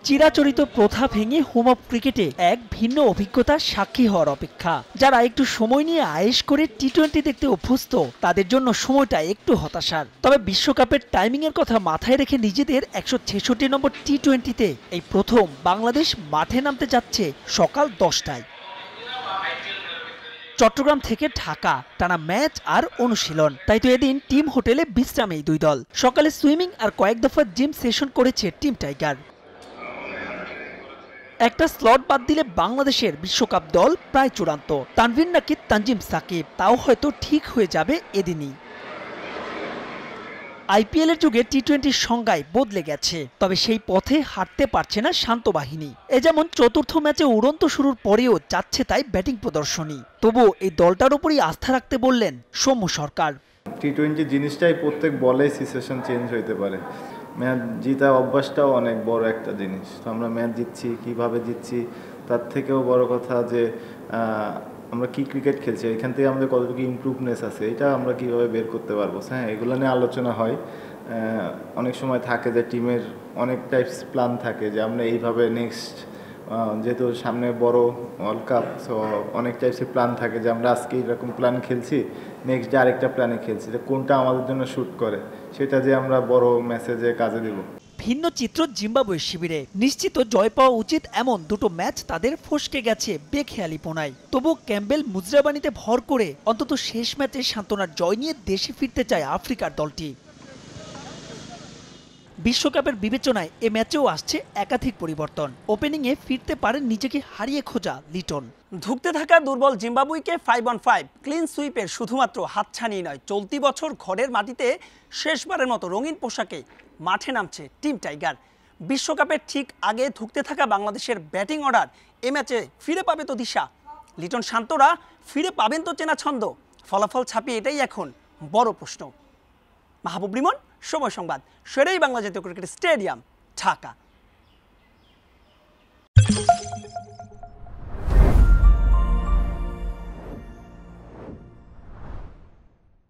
চিরাচরিত প্রথা ভেঙে হোম অফ ক্রিকেটে এক ভিন্ন অভিজ্ঞতার সাক্ষী হওয়ার অপেক্ষা। যারা একটু সময় নিয়ে আয়েশ করে টি-20 দেখতে অভ্যস্ত তাদের জন্য সময়টা একটু হতাশার। তবে বিশ্বকাপের টাইমিং এর কথা মাথায় রেখে নিজেদের 166 নম্বর টি-20তে এই প্রথম বাংলাদেশ মাঠে নামতে যাচ্ছে সকাল 10টায়। চট্টগ্রাম থেকে ঢাকা টানা ম্যাচ আর অনুশীলন, তাই তো এদিন টিম হোটেলে বিশ্রামে দুই দল। সকালে সুইমিং আর কয়েক দফা জিম সেশন করেছে টিম টাইগার। একটা স্লট বাদ দিলে বাংলাদেশের বিশ্বকাপ দল প্রায় চূড়ান্ত। তানভীর নাকি তানজিম সাকিব, তাও হয়তো ঠিক হয়ে যাবে এদিনই। আইপিএল এর যুগে টি-20 সংজ্ঞায় বদলে গেছে, তবে সেই পথে হাঁটতে পারছে না শান্ত বাহিনী। এ যেমন চতুর্থ ম্যাচে উড়ন্ত শুরুর পরেও যাচ্ছে তাই ব্যাটিং প্রদর্শনী। তবুও এই দলটার উপরই আস্থা রাখতে বললেন সৌম্য সরকার। টি-20 জিনিসটাই প্রত্যেক বলে সিচুয়েশন চেঞ্জ হইতে পারে। ম্যাচ জিতা অভ্যাসটাও অনেক বড় একটা জিনিস। তো আমরা ম্যাচ জিতছি, কিভাবে জিতছি, তার থেকেও বড় কথা যে আমরা কি ক্রিকেট খেলছি, এখান থেকে আমাদের কতটুকু ইমপ্রুভনেস আছে, এটা আমরা কিভাবে বের করতে পারবো। হ্যাঁ, এগুলো নিয়ে আলোচনা হয়। অনেক সময় থাকে যে টিমের অনেক টাইপস প্ল্যান থাকে যে আমরা এইভাবে নেক্সট, যেহেতু সামনে বড় ওয়ার্ল্ড কাপ, সো অনেক টাইপসের প্ল্যান থাকে যে আমরা আজকে এরকম প্ল্যান খেলছি, নেক্সট যে আরেকটা প্ল্যানে খেলছি, যে কোনটা আমাদের জন্য শ্যুট করে সেটা যে আমরা বড় মেসেজে কাজে দেব। ভিন্ন চিত্র জিম্বাবুয়ের শিবিরে। নিশ্চিত জয় পাওয়া উচিত এমন দুটো ম্যাচ তাদের ফসকে গেছে বেখেয়ালিপনায়। তবু ক্যাম্বেল মুজরাবানিতে ভর করে অন্তত শেষ ম্যাচে সান্ত্বনার জয় নিয়ে দেশে ফিরতে চায় আফ্রিকার দলটি। বিশ্বকাপের বিবেচনায় এ ম্যাচেও আসছে একাধিক পরিবর্তন। ওপেনিংয়ে ফিরতে পারেন নিজেকে হারিয়ে খোঁজা লিটন। ধুঁকতে থাকা দুর্বল জিম্বাবুয়েকে 5-on-5 ক্লিন সুইপের শুধুমাত্র হাতছানি নয়, চলতি বছর ঘরের মাটিতে শেষবারের মতো রঙিন পোশাকে মাঠে নামছে টিম টাইগার। বিশ্বকাপের ঠিক আগে ধুঁকতে থাকা বাংলাদেশের ব্যাটিং অর্ডার এ ম্যাচে ফিরে পাবে তো দিশা? লিটন শান্তরা ফিরে পাবেন তো চেনা ছন্দ? ফলাফল ছাপিয়ে এটাই এখন বড় প্রশ্ন। মাহবুব রিমন, সময় সংবাদ, শেরেই বাংলা জাতীয় ক্রিকেট স্টেডিয়াম, ঢাকা।